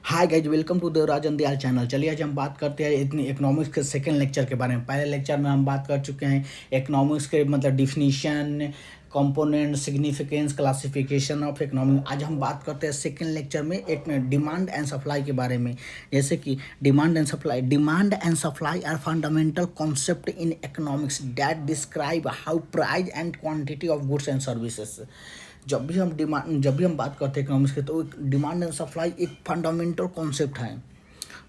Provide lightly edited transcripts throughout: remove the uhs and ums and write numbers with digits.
Hi guys, welcome to the Rajan Dayal channel. चलिए आज हम बात करते हैं इतनी इकोनॉमिक्स के सेकेंड लेक्चर के बारे में। पहले लेक्चर में हम बात कर चुके हैं इकोनॉमिक्स के मतलब definition, component, significance, classification of economic. आज हम बात करते हैं सेकेंड लेक्चर में एक डिमांड एंड सप्लाई के बारे में। जैसे कि demand and supply are fundamental concept in economics that describe how price and quantity of goods and services. जब भी हम बात करते हैं इकोनॉमिक्स के, तो डिमांड एंड सप्लाई एक फंडामेंटल कॉन्सेप्ट है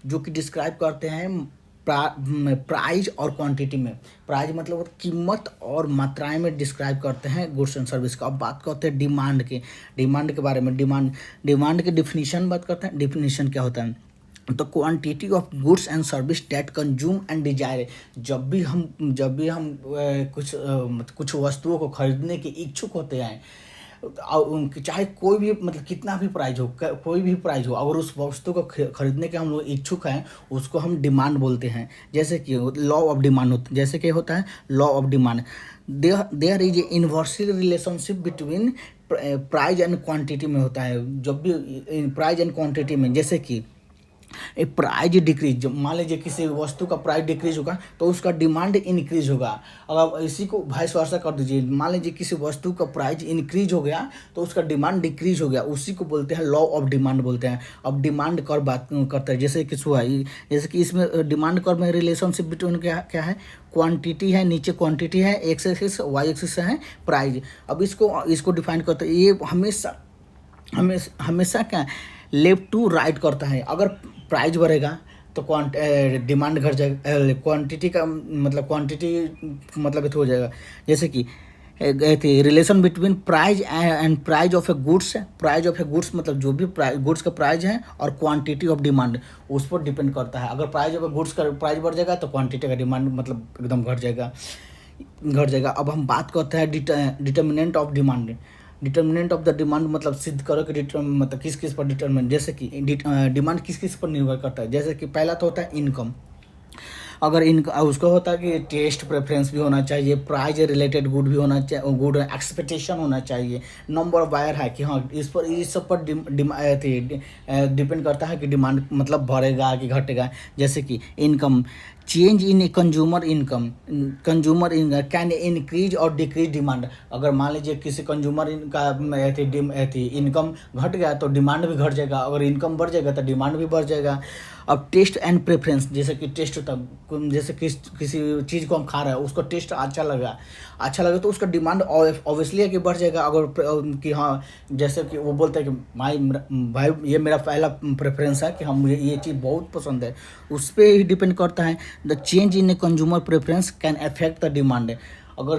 जो कि डिस्क्राइब करते हैं प्राइस और क्वांटिटी में। प्राइस मतलब कीमत और मात्राएं में डिस्क्राइब करते हैं गुड्स एंड सर्विस का। अब बात करते हैं डिमांड के बारे में। डिमांड के डिफिनीशन बात करते हैं। डिफिनीशन क्या होता है? तो quantity of goods and service that consume and desire. कुछ वस्तुओं को खरीदने के इच्छुक होते हैं, चाहे कोई भी मतलब कितना भी प्राइस हो, कोई भी प्राइस हो, अगर उस वस्तु को खरीदने के हम लोग इच्छुक हैं, उसको हम डिमांड बोलते हैं। जैसे कि लॉ ऑफ डिमांड जैसे कि होता है law of demand. There is a inversal relationship between price and quantity में होता है। जब भी प्राइस एंड क्वांटिटी में, जैसे कि प्राइज डिक्रीज, मान लीजिए किसी वस्तु का प्राइस डिक्रीज होगा तो उसका डिमांड इंक्रीज होगा। अगर इसी को वाइस वर्सा कर दीजिए, मान लीजिए किसी वस्तु का प्राइस इंक्रीज हो गया तो उसका डिमांड डिक्रीज हो गया, उसी को बोलते हैं लॉ ऑफ डिमांड बोलते हैं। अब डिमांड कर्व बात करते हैं, जैसे कि इसमें डिमांड कर्व में रिलेशनशिप बिटवीन क्या है? क्वांटिटी है, नीचे क्वांटिटी है, एक्स एक्सिस वाई एक्सिस है प्राइस। अब इसको डिफाइन करते हैं। ये हमेशा क्या लेफ्ट टू राइट करता है। अगर प्राइस बढ़ेगा तो डिमांड घट जाएगा, क्वांटिटी मतलब हो जाएगा। जैसे कि relation between price and price of A goods मतलब जो भी गुड्स का प्राइस है और क्वांटिटी ऑफ डिमांड उस पर डिपेंड करता है। अगर प्राइस ऑफ गुड्स का प्राइस बढ़ जाएगा तो क्वांटिटी का डिमांड मतलब एकदम घट जाएगा। अब हम बात करते हैं डिटर्मिनेंट ऑफ द डिमांड मतलब सिद्ध करो कि मतलब किस पर डिटर्मिनेंट। जैसे कि डिमांड किस पर निर्भर करता है। जैसे कि पहला तो होता है इनकम। अगर उसको होता है कि टेस्ट प्रेफरेंस भी होना चाहिए, प्राइस रिलेटेड गुड भी होना चाहिए, गुड एक्सपेक्टेशन होना चाहिए, नंबर ऑफ बायर है कि हाँ इस सब पर डिपेंड करता है कि डिमांड मतलब बढ़ेगा कि घटेगा। जैसे कि income, change in consumer income can increase और डिक्रीज डिमांड। अगर मान लीजिए किसी कंज्यूमर का इनकम घट गया तो डिमांड भी घट जाएगा, अगर इनकम बढ़ जाएगा तो डिमांड भी बढ़ जाएगा। अब टेस्ट एंड प्रेफरेंस, जैसे कि टेस्ट होता है, जैसे किसी चीज़ को हम खा रहे हैं, उसको टेस्ट अच्छा लगा तो उसका डिमांड ऑब्वियसली है कि बढ़ जाएगा। अगर कि हाँ, जैसे कि वो बोलते हैं कि भाई ये मेरा पहला प्रेफरेंस है कि हम मुझे ये चीज़ बहुत पसंद है, उस पर ही डिपेंड करता है। The change in a consumer preference can affect the demand. अगर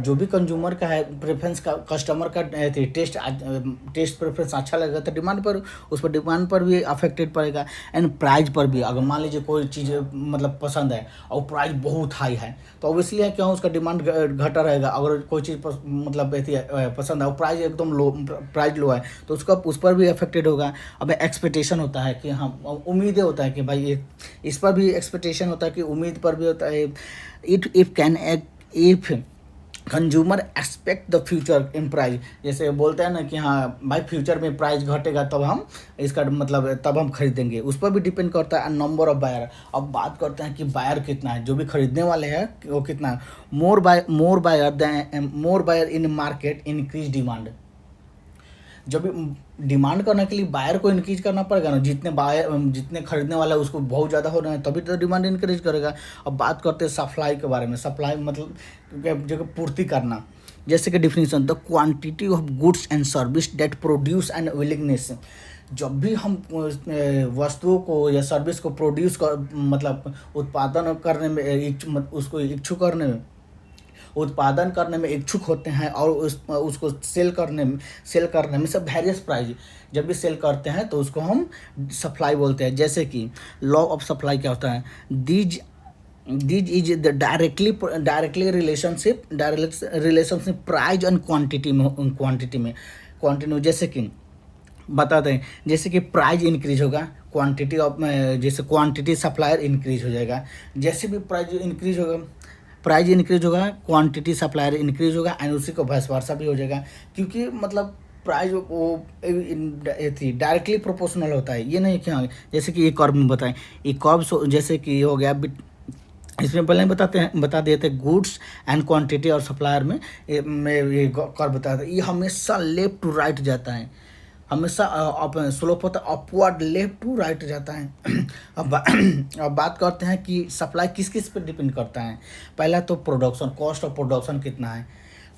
जो भी कंज्यूमर का है प्रेफरेंस का, कस्टमर का टेस्ट प्रेफरेंस अच्छा लगेगा तो डिमांड पर भी अफेक्टेड पड़ेगा। एंड प्राइस पर भी। अगर मान लीजिए कोई चीज़ मतलब पसंद है और प्राइस बहुत हाई है तो ऑब्वियसली है क्यों उसका डिमांड घटा रहेगा। अगर कोई चीज़ मतलब पसंद है और प्राइस एकदम लो है तो उस पर भी अफेक्टेड होगा। अब एक्सपेक्टेशन होता है कि हाँ, उम्मीदें होता है कि भाई इस पर भी एक्सपेक्टेशन होता है कि उम्मीद पर भी होता है। If consumer expect the future in price, जैसे बोलते हैं ना कि हाँ भाई फ्यूचर में प्राइस घटेगा तब हम खरीदेंगे, उस पर भी डिपेंड करता है। Number of buyer. अब बात करते हैं कि बायर कितना है, जो भी खरीदने वाले हैं वो कितना है। More buyer in market increase demand. जब डिमांड करने के लिए बायर को इंक्रीज करना पड़ेगा ना, जितने खरीदने वाला है उसको बहुत ज़्यादा हो रहा है तभी तो डिमांड इंक्रीज करेगा। अब बात करते हैं सप्लाई के बारे में। सप्लाई मतलब जगह पूर्ति करना। जैसे कि definition, the quantity of goods and service that produce and willingness. जब भी हम वस्तुओं को या सर्विस को प्रोड्यूस कर मतलब उत्पादन करने में इच्छुक होते हैं और उसको सेल करने में सब वेरियस प्राइस जब भी सेल करते हैं तो उसको हम सप्लाई बोलते हैं। जैसे कि लॉ ऑफ सप्लाई क्या होता है? These is the directly relationship price and quantity में। जैसे कि बता दें, जैसे कि प्राइस इंक्रीज होगा, क्वांटिटी सप्लायर इंक्रीज हो जाएगा। जैसे भी प्राइस इंक्रीज होगा क्वांटिटी सप्लायर इंक्रीज होगा एंड उसी को वाइस वर्सा भी हो जाएगा। क्योंकि मतलब प्राइस वो थी डायरेक्टली प्रोपोर्शनल होता है, ये नहीं कि हाँ जैसे कि ये कर्व में बताएं, ये कर्व जैसे कि हो गया इसमें पहले बता दिए थे गुड्स एंड क्वांटिटी और सप्लायर में ये कर्व बताया था, ये हमेशा लेफ्ट टू राइट जाता है, हमेशा स्लोप होता है अपवर्ड लेफ्ट टू राइट जाता है। अब बात करते हैं कि सप्लाई किस किस पे डिपेंड करता है। पहला तो प्रोडक्शन, कॉस्ट ऑफ प्रोडक्शन कितना है,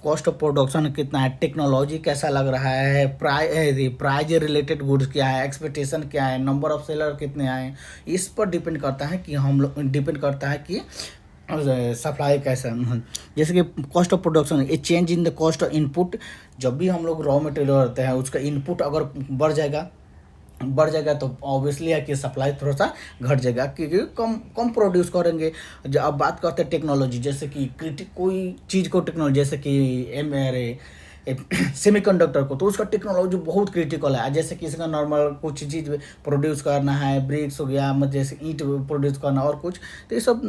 कॉस्ट ऑफ प्रोडक्शन कितना है, टेक्नोलॉजी कैसा लग रहा है, प्राइज रिलेटेड गुड्स क्या है, एक्सपेक्टेशन क्या है, नंबर ऑफ सेलर कितने आए, इस पर डिपेंड करता है कि हम लोग डिपेंड करता है कि सप्लाई कैसा है। जैसे कि cost of production, A change in the cost of input, जब भी हम लोग रॉ मटेरियल रहते हैं उसका इनपुट अगर बढ़ जाएगा तो ऑब्वियसली है कि सप्लाई थोड़ा सा घट जाएगा, क्योंकि कम कम प्रोड्यूस करेंगे। अब बात करते हैं टेक्नोलॉजी, जैसे कि कोई चीज़ को टेक्नोलॉजी, जैसे कि सेमीकंडक्टर को, तो उसका टेक्नोलॉजी बहुत क्रिटिकल है। जैसे किसी का नॉर्मल कुछ चीज़ प्रोड्यूस करना है, ब्रिक्स हो गया, मतलब जैसे ईंट प्रोड्यूस करना और कुछ, तो ये सब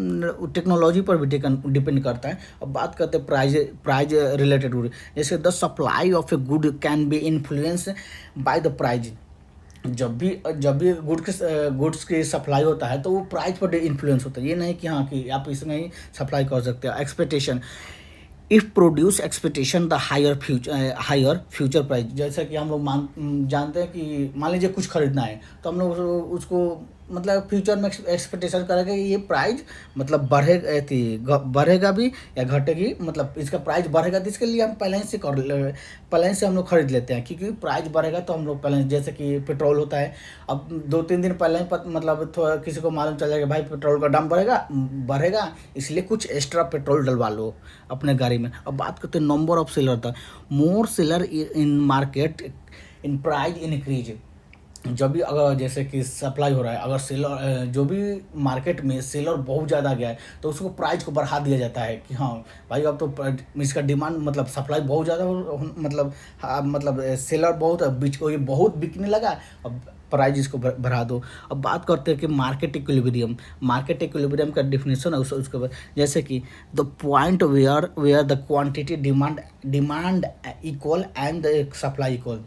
टेक्नोलॉजी पर भी डिपेंड करता है। अब बात करते हैं प्राइज रिलेटेड गुड, जैसे the supply of a good can be influence by the price. जब भी गुड्स की सप्लाई होता है तो वो प्राइस पर इन्फ्लुएंस होता है, ये नहीं कि हाँ कि आप इसमें ही सप्लाई कर सकते हो। Expectation, if produce expectation the higher future price, जैसे कि हम लोग जानते हैं कि मान लीजिए कुछ खरीदना है तो हम लोग उसको मतलब फ्यूचर में एक्सपेक्टेशन करेंगे कि ये प्राइस मतलब बढ़ेगा भी या घटेगी, मतलब इसका प्राइस बढ़ेगा, तो इसके लिए हम पहले से हम लोग खरीद लेते हैं, क्योंकि प्राइस बढ़ेगा तो हम लोग पहले, जैसे कि पेट्रोल होता है, अब 2-3 दिन पहले ही मतलब थोड़ा किसी को मालूम चल जाएगा भाई पेट्रोल का दाम बढ़ेगा, इसलिए कुछ एक्स्ट्रा पेट्रोल डलवा लो अपने गाड़ी में। अब बात करते हैं नंबर ऑफ सेलर था, more seller in market in price increase. जब भी अगर जैसे कि सप्लाई हो रहा है, अगर सेलर जो भी मार्केट में सेलर बहुत ज़्यादा गया है तो उसको प्राइस को बढ़ा दिया जाता है कि हाँ भाई अब तो इसका डिमांड मतलब सप्लाई बहुत ज़्यादा मतलब सेलर बहुत ये बहुत बिकने लगा, अब प्राइस इसको बढ़ा दो। अब बात करते हैं कि मार्केट इक्विलिब्रियम का डेफिनेशन है उसके बाद, जैसे कि the point where the quantity demand equal and the supply equal.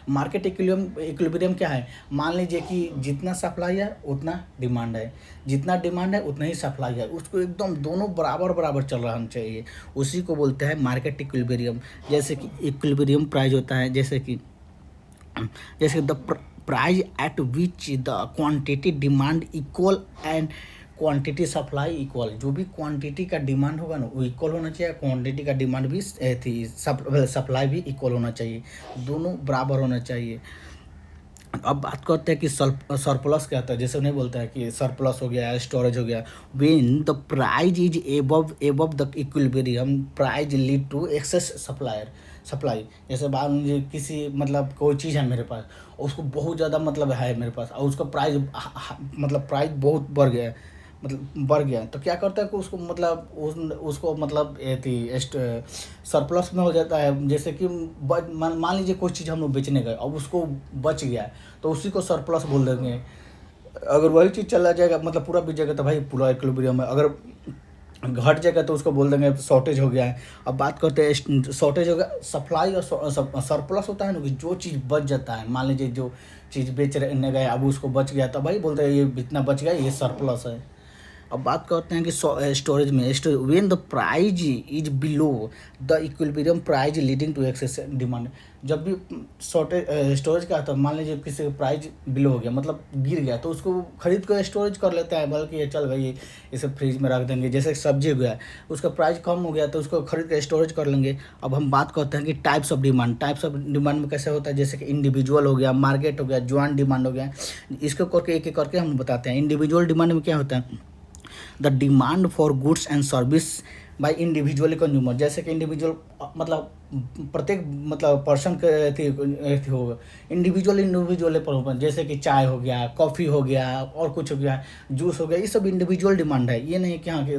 Market equilibrium क्या है, मान लीजिए कि जितना सप्लाई है उतना डिमांड है, जितना डिमांड है उतना ही सप्लाई है, उसको एकदम दोनों बराबर चल रहा चाहिए, उसी को बोलते हैं मार्केट इक्विलिब्रियम। जैसे कि इक्विलिब्रियम प्राइस होता है, जैसे कि the price at which the quantity demand equal and quantity supply equal. जो भी क्वांटिटी का डिमांड होगा ना वो इक्वल होना चाहिए, क्वांटिटी का डिमांड भी सप्लाई भी इक्वल होना चाहिए, दोनों बराबर होना चाहिए। अब बात करते हैं कि सरप्लस क्या होता है, जैसे उन्हें बोलता है कि सरप्लस हो गया, स्टोरेज हो गया। When the price is above the equilibrium price lead to excess supply. जैसे मान लीजिए किसी मतलब कोई चीज़ है मेरे पास, उसको बहुत ज़्यादा मतलब है मेरे पास, और उसका प्राइस मतलब प्राइस बहुत बढ़ गया, तो क्या करता है कि उसको मतलब उसको मतलब सरप्लस में हो जाता है। जैसे कि मान लीजिए कोई चीज़ हम लोग बेचने गए, अब उसको बच गया तो उसी को सरप्लस बोल देंगे। अगर वही चीज़ चला जाएगा मतलब पूरा बिक जाएगा तो भाई पूरा इक्विलिब्रियम है, अगर घट जाएगा तो उसको बोल देंगे शॉर्टेज हो गया है। अब बात करते हैं शॉर्टेज हो गया, सप्लाई और सरप्लस होता है ना कि जो चीज़ बच जाता है, मान लीजिए जो चीज़ बेचने गए अब उसको बच गया तो भाई बोलते हैं ये इतना बच गया, ये सरप्लस है। अब बात करते हैं कि स्टोरेज में when the price is below the equilibrium price leading to excess demand. जब भी स्टोरेज का आता है, मान लीजिए किसी का प्राइस बिलो हो गया मतलब गिर गया, तो उसको खरीद कर स्टोरेज कर लेता है, बल्कि ये चल भाई इसे फ्रिज में रख देंगे। जैसे सब्जी हो गया, उसका प्राइस कम हो गया तो उसको खरीद कर स्टोरेज कर लेंगे। अब हम बात करते हैं कि टाइप्स ऑफ डिमांड में कैसे होता है, जैसे कि इंडिविजुअल हो गया, मार्केट हो गया, ज्वाइंट डिमांड हो गया। इसको करके एक एक करके हम बताते हैं। इंडिविजुअल डिमांड में क्या होता है, the demand for goods and service by individual consumer. जैसे कि इंडिविजुअल मतलब प्रत्येक मतलब पर्सन के होगा, इंडिविजुअल पर, जैसे कि चाय हो गया, कॉफ़ी हो गया और कुछ हो गया, जूस हो गया, ये सब इंडिविजुअल डिमांड है। ये नहीं कि हाँ कि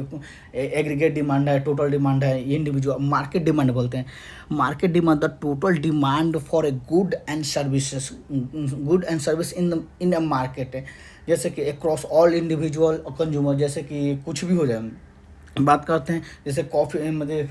एग्रीगेट डिमांड है, टोटल डिमांड है, ये इंडिविजुअल। मार्केट डिमांड बोलते हैं, market demand the total demand for A good and service in a market है। जैसे कि अक्रॉस ऑल इंडिविजुअल और कंज्यूमर, जैसे कि कुछ भी हो जाए, बात करते हैं जैसे कॉफ़ी मतलब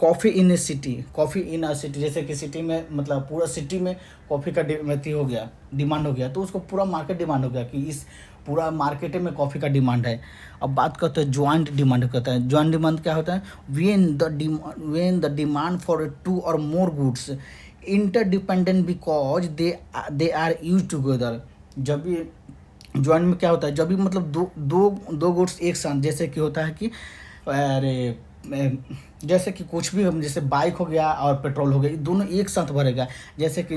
coffee in A city, coffee in a city, जैसे कि सिटी में मतलब पूरा सिटी में कॉफ़ी का अथी हो गया, डिमांड हो गया, तो उसको पूरा मार्केट डिमांड हो गया कि इस पूरा मार्केट में कॉफ़ी का डिमांड है। अब बात करते हैं जॉइंट डिमांड करता है। जॉइंट डिमांड क्या होता है? When the demand for two or more goods interdependent because they are use together. जब भी जॉइंट में क्या होता है, जब भी मतलब दो दो दो गुड्स एक साथ, जैसे कि होता है कि अरे जैसे कि कुछ भी हम, जैसे बाइक हो गया और पेट्रोल हो गया, ये दोनों एक साथ भरेगा। जैसे कि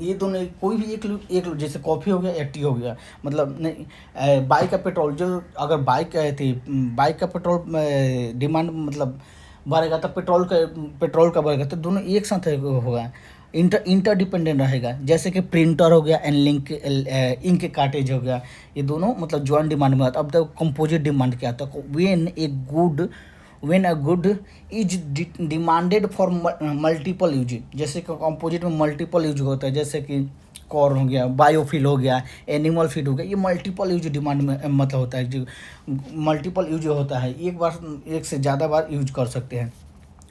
ये दोनों कोई भी एक लो, जैसे कॉफ़ी हो गया या टी हो गया, मतलब नहीं बाइक का पेट्रोल, जो अगर बाइक का पेट्रोल डिमांड मतलब बढ़ेगा तो पेट्रोल का बढ़ेगा, तो दोनों एक साथ होगा, इंटरडिपेंडेंट रहेगा। जैसे कि प्रिंटर हो गया एंड इंक कार्टेज हो गया, ये दोनों मतलब जॉइंट डिमांड में आता है। अब तक कंपोजिट डिमांड क्या आता है? When a good is demanded for multiple use, जैसे कि कंपोजिट में मल्टीपल यूज होता है, जैसे कि कॉर्न हो गया, बायोफिल हो गया, एनिमल फीड हो गया, ये मल्टीपल यूज डिमांड में मतलब होता है, जो मल्टीपल यूज होता है, एक से ज़्यादा बार यूज कर सकते हैं।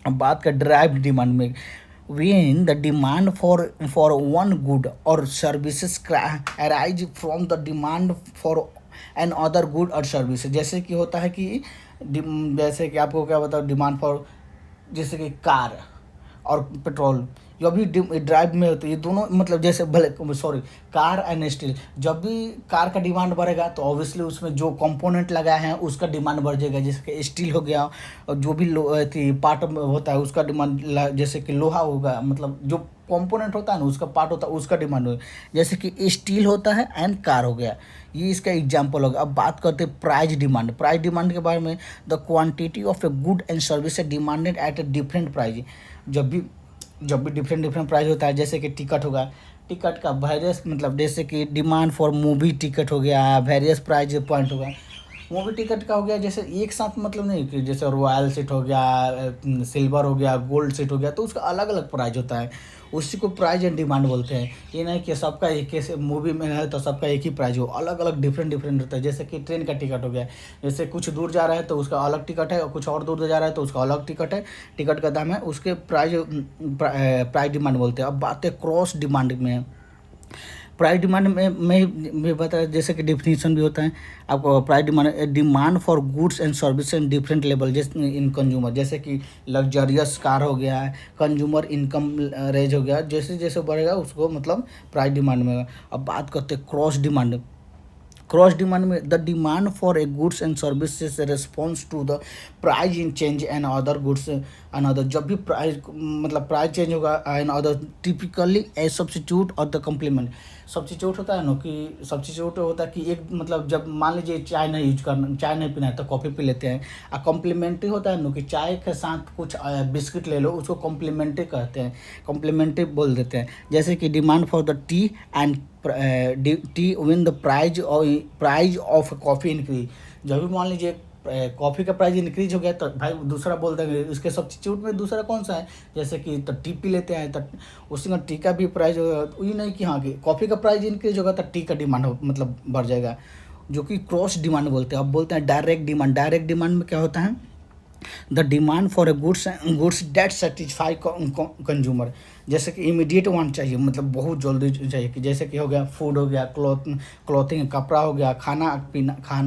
अब बात कर ड्राइव डिमांड में, when the demand for one good or services arise from the demand for an other good or services, जैसे कि होता है कि जैसे कि आपको क्या बताओ, डिमांड फॉर जैसे कि कार और पेट्रोल, जो भी ड्राइव में होते हैं, ये दोनों मतलब जैसे भले सॉरी कार एंड स्टील, जब भी कार का डिमांड बढ़ेगा तो ऑब्वियसली उसमें जो कंपोनेंट लगाए हैं उसका डिमांड बढ़ जाएगा, जैसे कि स्टील हो गया, और जो भी पार्ट होता है उसका डिमांड, जैसे कि लोहा होगा, मतलब जो कंपोनेंट होता है ना उसका पार्ट होता है उसका डिमांड होगा, जैसे कि स्टील होता है एंड कार हो गया, ये इसका एग्जाम्पल होगा। अब बात करते हैं प्राइस डिमांड के बारे में। The quantity of a good and service है demanded at a different price, जब भी डिफरेंट प्राइस होता है, जैसे कि टिकट होगा, टिकट का वेरियस मतलब जैसे कि डिमांड फॉर मूवी टिकट हो गया, वेरियस प्राइस पॉइंट होगा। मूवी टिकट का हो गया जैसे एक साथ, मतलब नहीं कि जैसे रॉयल सीट हो गया, सिल्वर हो गया, गोल्ड सीट हो गया, तो उसका अलग अलग प्राइस होता है, उसी को प्राइस एंड डिमांड बोलते हैं। ये नहीं कि सबका एक कैसे मूवी में है तो सबका एक ही प्राइस हो, अलग अलग डिफरेंट होता है। जैसे कि ट्रेन का टिकट हो गया, जैसे कुछ दूर जा रहा है तो उसका अलग टिकट है, और कुछ और दूर जा रहा है तो उसका अलग टिकट है, टिकट का दाम है, उसके प्राइस डिमांड बोलते हैं। अब बात है क्रॉस डिमांड में। प्राइस डिमांड में भी बताया, जैसे कि डिफिनीशन भी होता है आपको। Price demand for goods and service in different level, जैसे इन कंज्यूमर, जैसे कि लग्जरियस कार हो गया, कंज्यूमर इनकम रेंज हो गया, जैसे जैसे बढ़ेगा उसको मतलब प्राइस डिमांड में। अब बात करते हैं क्रॉस डिमांड में, the demand for a goods and services response to the price in change and other goods and other, जब भी प्राइस मतलब प्राइस चेंज होगा and other, typically a substitute और द कम्प्लीमेंट। सब्सिट्यूट होता है ना, कि सब्सिट्यूट होता है कि एक मतलब जब मान लीजिए चाय नहीं पीना है तो कॉफ़ी पी लेते हैं, और कॉम्प्लीमेंट्री होता है ना कि चाय के साथ कुछ बिस्किट ले लो, उसको कॉम्प्लीमेंट्री कहते हैं, कॉम्प्लीमेंट्री बोल देते हैं। जैसे कि demand for the tea and tea when the price of coffee increase, जब भी मान लीजिए कॉफ़ी का प्राइस इंक्रीज हो गया तो भाई दूसरा बोल देंगे इसके सब्स्टिट्यूट में दूसरा कौन सा है, जैसे कि तो टी पी लेते हैं तो उसी में टी का भी प्राइस होगा, ये नहीं कि हाँ कि कॉफ़ी का प्राइस इंक्रीज होगा तो टी का डिमांड मतलब बढ़ जाएगा, जो कि क्रॉस डिमांड बोलते हैं। अब बोलते हैं डायरेक्ट डिमांड में क्या होता है? The demand for a goods that satisfy consumer, जैसे कि इमीडिएट वांट चाहिए, मतलब बहुत जल्दी चाहिए, कि जैसे कि हो गया फूड हो गया, क्लॉथिंग कपड़ा हो गया, खाना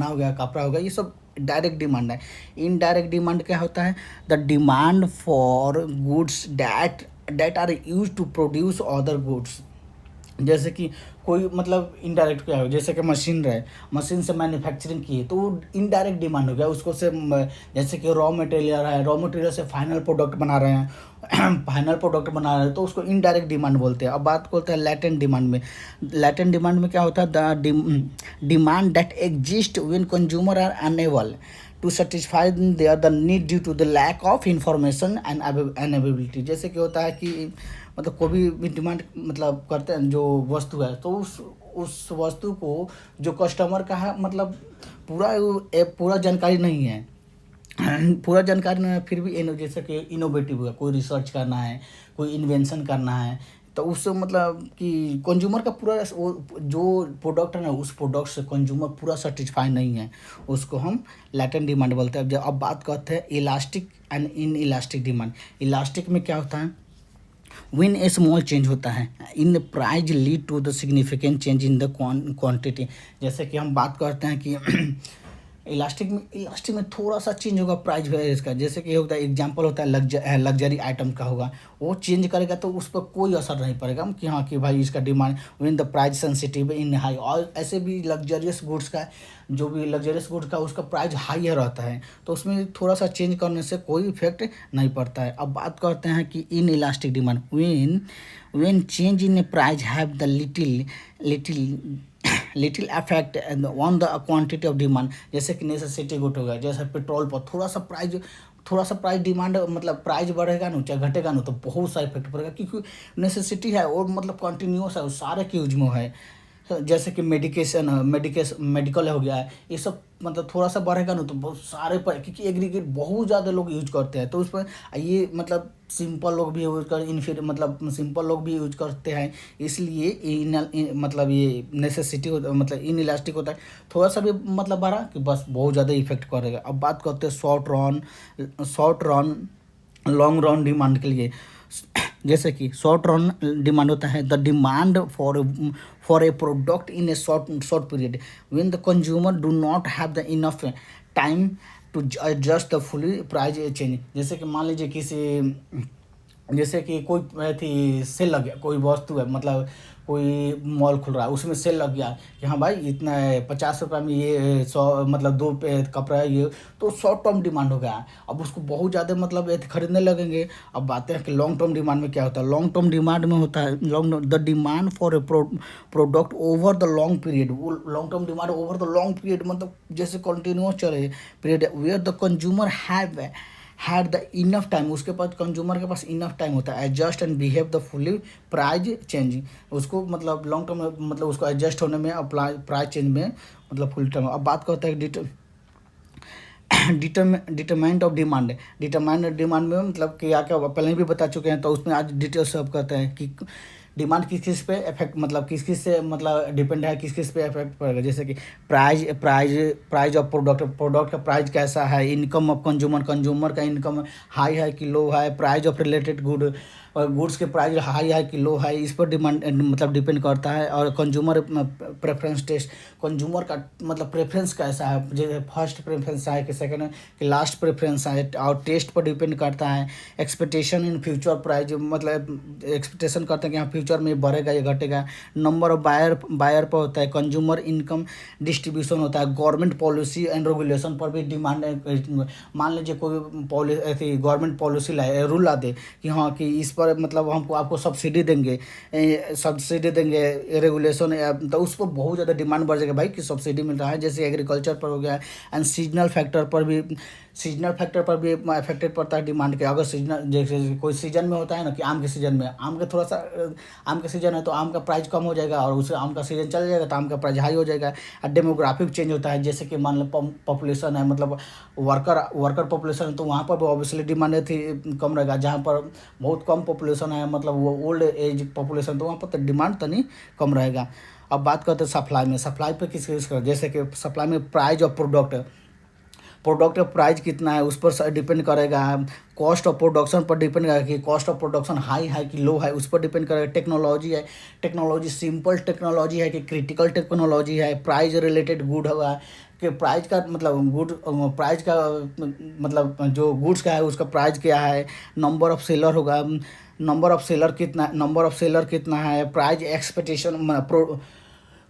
हो गया, कपड़ा हो गया, ये सब डायरेक्ट डिमांड है। इनडायरेक्ट डिमांड क्या होता है? The demand for goods that are use to produce other goods, जैसे कि कोई मतलब इनडायरेक्ट क्या हो, जैसे कि मशीन से मैन्युफैक्चरिंग की है तो वो इनडायरेक्ट डिमांड हो गया, उसको से जैसे कि रॉ मटेरियल से फाइनल प्रोडक्ट बना रहे हैं तो उसको इनडायरेक्ट डिमांड बोलते हैं। अब बात करते हैं लैटेंट डिमांड में क्या होता है? The demand that exist when consumer are unable to satisfy their the need due to the lack of information and availability, जैसे कि होता है कि मतलब कोई भी डिमांड मतलब करते हैं जो वस्तु है, तो उस वस्तु को जो कस्टमर का है मतलब पूरा जानकारी नहीं है पूरा जानकारी नहीं है, फिर भी जैसे कि इनोवेटिव है, कोई रिसर्च करना है, कोई इन्वेंशन करना है, तो उससे मतलब कि कंज्यूमर का पूरा वो जो प्रोडक्ट है ना, उस प्रोडक्ट से कंज्यूमर पूरा सेटिस्फाई नहीं है, उसको हम लैटेंट डिमांड बोलते हैं। अब बात करते हैं elastic and in elastic demand. Elastic में क्या होता है, when a small change होता है in price lead to the significant change in the quantity. जैसे कि हम बात करते हैं कि इलास्टिक में थोड़ा सा चेंज होगा प्राइस वेरिएस का। जैसे कि होता है, एग्जांपल होता है लग्जरी आइटम का होगा, वो चेंज करेगा तो उस पर कोई असर नहीं पड़ेगा कि हाँ कि भाई इसका demand when the price sensitive in high. और ऐसे भी लग्जरियस गुड्स का, जो भी लग्जरियस गुड्स का उसका प्राइस हाई रहता है, तो उसमें थोड़ा सा चेंज करने से कोई इफेक्ट नहीं पड़ता है। अब बात करते हैं कि in elastic demand when change in a price have the little effect on the quantity of demand। जैसे कि नेसेसिटी गुड हो गया, जैसे पेट्रोल पर थोड़ा सा प्राइस डिमांड मतलब प्राइस बढ़ेगा ना चाहे घटेगा ना, तो बहुत सा इफेक्ट पड़ेगा, क्योंकि नेसेसिटी है और मतलब कंटिन्यूस है, वो सारे के यूज में है। जैसे कि मेडिकल हो गया है, ये सब मतलब थोड़ा सा बढ़ेगा ना तो बहुत सारे पर, क्योंकि एग्रीगेट बहुत ज़्यादा लोग यूज करते हैं, तो उस पर ये मतलब सिंपल लोग भी यूज कर इनफिर मतलब सिंपल लोग भी यूज करते हैं, इसलिए मतलब ये नेसेसिटी होता मतलब इन इलास्टिक होता है। थोड़ा सा भी मतलब बढ़ा कि बस बहुत ज़्यादा इफेक्ट करेगा। अब बात करते हैं short run long run demand के लिए। जैसे कि शॉर्ट रन डिमांड होता है the demand for a product in a short period when the consumer do not have the enough time to adjust the fully price change. जैसे कि मान लीजिए जैसे कि कोई थी सेल लग गया, कोई वस्तु है मतलब कोई मॉल खुल रहा है, उसमें सेल लग गया कि हाँ भाई इतना 50 रुपये में ये 100 मतलब 2 पे कपड़ा है ये, तो शॉर्ट टर्म डिमांड हो गया। अब उसको बहुत ज़्यादा मतलब खरीदने लगेंगे। अब बातें हैं कि लॉन्ग टर्म डिमांड में क्या होता है, लॉन्ग टर्म डिमांड में होता है the demand for a product over the long period. वो long term demand over the long period मतलब जैसे कंटिन्यूस चले period where the consumer had the enough time, उसके पास कंज्यूमर के पास इनफ टाइम होता है adjust and behave the fully price changing. उसको मतलब लॉन्ग टर्म में मतलब उसको एडजस्ट होने में प्राइस चेंज में मतलब फुल टाइम। अब बात करते हैं डिटरमाइंट ऑफ डिमांड में मतलब क्या क्या पहले भी बता चुके हैं, तो उसमें आज डिटेल सर्व करते हैं कि डिमांड किस किस पे इफेक्ट मतलब किस किस से मतलब डिपेंड है, किस किस पे इफेक्ट पड़ेगा। जैसे कि प्राइज ऑफ प्रोडक्ट का प्राइस कैसा है, इनकम ऑफ कंज्यूमर का इनकम हाई है कि लो है, प्राइस ऑफ रिलेटेड गुड्स के प्राइस हाई है कि लो है, इस पर डिमांड मतलब डिपेंड करता है। और कंज्यूमर प्रेफरेंस टेस्ट, कंज्यूमर का मतलब प्रेफरेंस कैसा है, जैसे फर्स्ट प्रेफरेंस है कि सेकंड है कि लास्ट प्रेफरेंस है, और टेस्ट पर डिपेंड करता है। एक्सपेक्टेशन इन फ्यूचर प्राइस मतलब एक्सपेक्टेशन करते हैं कि हाँ फ्यूचर में बढ़ेगा या घटेगा। नंबर ऑफ बायर पर होता है, कंज्यूमर इनकम डिस्ट्रीब्यूशन होता है, गवर्नमेंट पॉलिसी एंड रेगुलेशन पर भी डिमांड। मान लीजिए कोई ऐसी गवर्नमेंट पॉलिसी लाए रूल ला दे कि हाँ कि इस पर मतलब हमको आपको सब्सिडी देंगे रेगुलेशन, तो उस पर बहुत ज़्यादा डिमांड बढ़ जाएगा भाई कि सब्सिडी मिल रहा है। जैसे एग्रीकल्चर पर हो गया एंड सीजनल फैक्टर पर भी अफेक्टेड पड़ता है डिमांड के। अगर सीजनल जैसे कोई सीजन में होता है ना कि आम के सीजन में आम का सीजन है तो आम का प्राइस कम हो जाएगा, और उसे आम का सीजन चल जाएगा तो आम का प्राइस हाई हो जाएगा। और डेमोग्राफिक चेंज होता है, जैसे कि मान लो पॉपुलेशन है मतलब वर्कर पॉपुलेशन है, तो वहाँ पर भी ऑब्वियसली डिमांड थी कम रहेगा। जहाँ पर बहुत कम पॉपुलेशन है मतलब वो ओल्ड एज पॉपुलेशन, तो वहाँ पर तो डिमांड तनी कम रहेगा। अब बात करते हैं सप्लाई पे किस का, जैसे कि सप्लाई में प्राइस ऑफ प्रोडक्ट का प्राइस कितना है उस पर डिपेंड करेगा। कॉस्ट ऑफ प्रोडक्शन पर डिपेंड करेगा कि कॉस्ट ऑफ प्रोडक्शन हाई है कि लो है, उस पर डिपेंड करेगा। टेक्नोलॉजी सिंपल टेक्नोलॉजी है कि क्रिटिकल टेक्नोलॉजी है, प्राइस रिलेटेड गुड होगा कि प्राइस का मतलब जो गुड्स का है उसका प्राइस क्या है। नंबर ऑफ सेलर होगा, नंबर ऑफ सेलर कितना है, प्राइस एक्सपेक्टेशन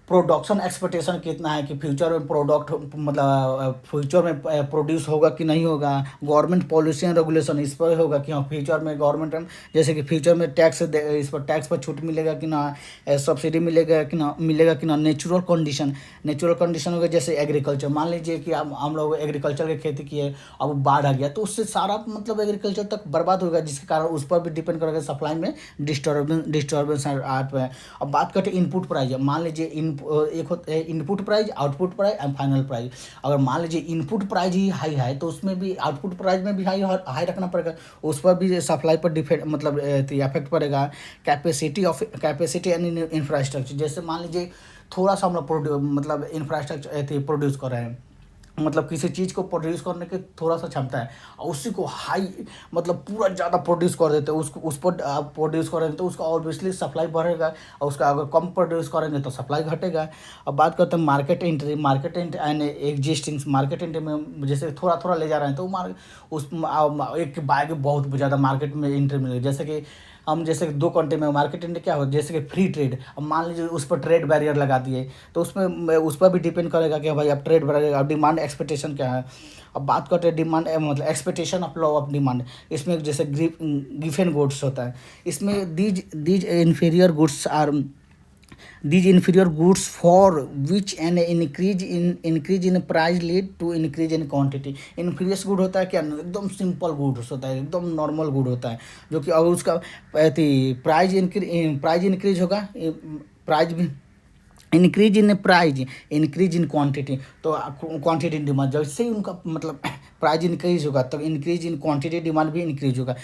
प्रोडक्शन एक्सपेक्टेशन कितना है कि फ्यूचर में फ्यूचर में प्रोड्यूस होगा कि नहीं होगा। गवर्नमेंट पॉलिसी एंड रेगुलेशन इस पर होगा कि हाँ फ्यूचर में गवर्नमेंट जैसे कि फ्यूचर में इस पर टैक्स पर छूट मिलेगा कि ना, सब्सिडी मिलेगा कि ना। नेचुरल कंडीशन होगा, जैसे एग्रीकल्चर मान लीजिए कि हम लोग एग्रीकल्चर की खेती किए, अब बाढ़ आ गया तो उससे सारा मतलब एग्रीकल्चर तक बर्बाद होगा, जिसके कारण उस पर भी डिपेंड करेगा सप्लाई में डिस्टर्बेंस आर्ट पे। अब बात करते हैं इनपुट प्राइस। मान लीजिए एक होता है input price, output price and final price. अगर मान लीजिए इनपुट प्राइस ही हाई है तो उसमें भी आउटपुट प्राइस में भी हाई हाई रखना पड़ेगा, उस पर भी सप्लाई पर डिफेक्ट मतलब इफेक्ट पड़ेगा। कैपेसिटी एंड इंफ्रास्ट्रक्चर, जैसे मान लीजिए थोड़ा सा हम लोग मतलब इंफ्रास्ट्रक्चर प्रोड्यूस कर रहे हैं, मतलब किसी चीज़ को प्रोड्यूस करने की थोड़ा सा क्षमता है और उसी को हाई मतलब पूरा ज़्यादा प्रोड्यूस कर देते हैं, उसको उस पर आप प्रोड्यूस करेंगे तो उसका ऑब्वियसली सप्लाई बढ़ेगा, और उसका अगर कम प्रोड्यूस करेंगे तो सप्लाई घटेगा। अब बात करते हैं market entry and existing. Market entry में जैसे थोड़ा थोड़ा ले जा रहे हैं तो एक बाइक बहुत ज़्यादा मार्केट में एंट्री मिलेगी। जैसे कि हम जैसे दो कंट्री में मार्केट एंट्री क्या हो, जैसे कि फ्री ट्रेड, अब मान लीजिए उस पर ट्रेड बैरियर लगा दिए तो उसमें उस पर भी डिपेंड करेगा कि भाई अब ट्रेड बैरियर, अब डिमांड एक्सपेक्टेशन क्या है। अब बात करते हैं डिमांड मतलब expectation of law of demand. इसमें जैसे गिवन गुड्स होता है, इसमें these inferior goods are these inferior goods for which an increase in price lead to increase in quantity। inferior good होता है क्या, एकदम सिंपल गुड्स होता है, एकदम नॉर्मल गुड होता है, जो कि अगर उसका प्राइस इंक्रीज होगा, प्राइस भी increase in price, increase in quantity, तो क्वांटिटी डिमांड जैसे ही उनका मतलब प्राइस इंक्रीज होगा तो इंक्रीज इन क्वांटिटी डिमांड भी इंक्रीज होगा।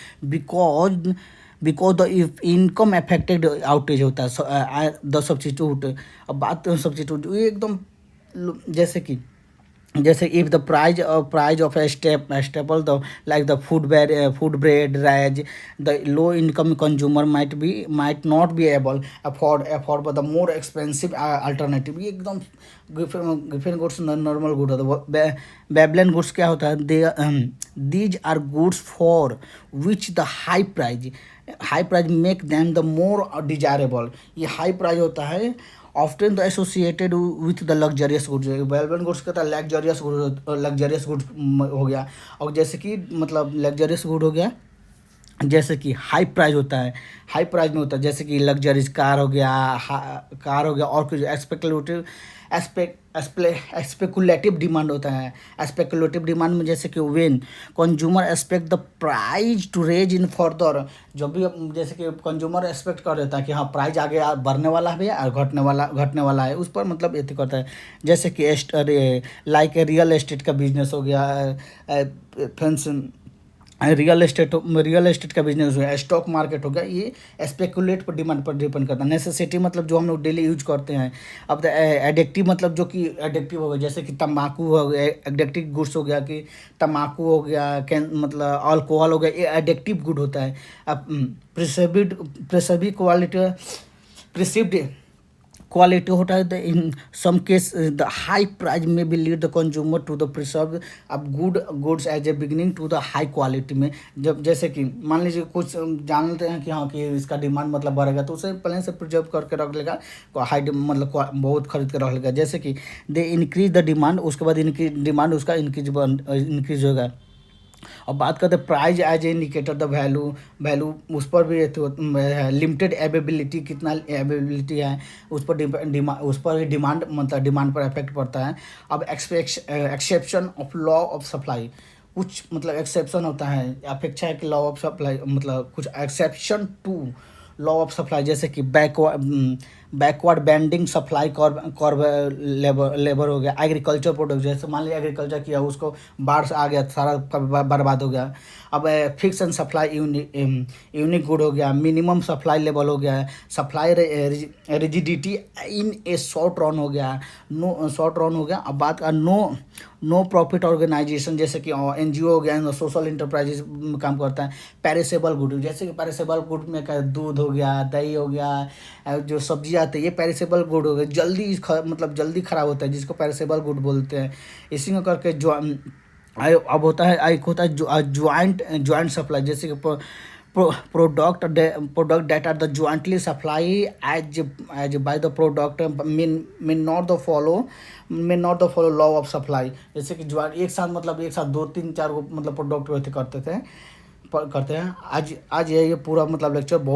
Because the income affected outage होता है द सब्स्टिट्यूट। अब बात करें सब्स्टिट्यूट, ये एकदम जैसे if the price of a staple the like the food bread rise, the low income consumer might not be able afford the more expensive alternative. ये एकदम गिफिन गुड्स नॉर्मल गुड होता है। बेबलन गुड्स क्या होता है, these are goods for which the high price make them the more desirable. ये high price होता है often the associated with the luxurious goods. वेलबन गुड्स का लग्जरियस गुड्स हो गया, और जैसे कि मतलब लग्जरियस गुड हो गया, जैसे कि हाई प्राइस होता है, हाई प्राइस में होता है जैसे कि लग्जरीज कार हो गया, और कुछ स्पेकुलेटिव डिमांड होता है। स्पेकुलेटिव डिमांड में जैसे कि when consumer expect the price to raise in further, जब भी जैसे कि कंज्यूमर एक्सपेक्ट कर देता है कि हाँ प्राइस आगे बढ़ने वाला है और घटने वाला है, उस पर मतलब ये करता है। जैसे कि लाइक रियल एस्टेट का बिजनेस हो गया, फेंस रियल एस्टेट का बिजनेस हो गया, स्टॉक मार्केट हो गया, ये स्पेकुलेट पर डिमांड पर डिपेंड करता है। नेसेसिटी मतलब जो हम लोग डेली यूज करते हैं। अब द एडिक्टिव मतलब जो कि एडिक्टिव हो गया, जैसे कि तम्बाकू हो गया, एडिक्टिव गुड्स हो गया, कि तम्बाकू हो गया, मतलब अल्कोहल हो गया, ये एडिक्टिव गुड होता है। अब प्रिसिव्ड क्वालिटी होता है। In some case the high price में भी lead the consumer to the preserve अब goods as a beginning to the high quality में। जब जैसे कि मान लीजिए कुछ जानते हैं कि हाँ कि इसका डिमांड मतलब बढ़ेगा तो उसे पहले से प्रिजर्व करके रख लेगा, हाई मतलब बहुत खरीद के रख लेगा। जैसे कि दे इंक्रीज द डिमांड, उसके बाद डिमांड उसका इंक्रीज होगा। अब बात करते हैं price as a indicator the value, उस पर भी लिमिटेड अवेलेबिलिटी, कितना अवेलेबिलिटी है उस पर डिमांड मतलब डिमांड पर इफेक्ट पड़ता है। अब exception of law of supply, कुछ मतलब एक्सेप्शन होता है, अपेक्षा है कि लॉ ऑफ सप्लाई मतलब कुछ exception to law of supply, जैसे कि backward bending supply curve labour हो गया। एग्रीकल्चर प्रोडक्ट, जैसे मान लीजिए एग्रीकल्चर किया, उसको बाढ़ से आ गया, सारा बर्बाद हो गया। अब fix and supply unique good हो गया। मिनिमम सप्लाई लेवल हो गया। Supply rigidity in a short run हो गया, शॉर्ट रन हो गया। अब बात का नो प्रॉफिट ऑर्गेनाइजेशन, जैसे कि NGO हो गया, सोशल इंटरप्राइजेज में काम करता है। पेरिसेबल गुड, जैसे कि पेरिसेबल गुड में क्या दूध हो गया, दही हो गया, जो सब्जी आती है, ये पेरिसेबल गुड हो गया, जल्दी खराब होता है, जिसको पेरिसेबल गुड बोलते हैं। इसी में करके जो अब होता है एक होता है ज्वाइंट सप्लाई, जैसे कि product that are the jointly supply as by the product may not the follow law of supply. जैसे कि एक साथ 2-3-4 मतलब प्रोडक्ट करते हैं। आज ये पूरा मतलब लेक्चर बहुत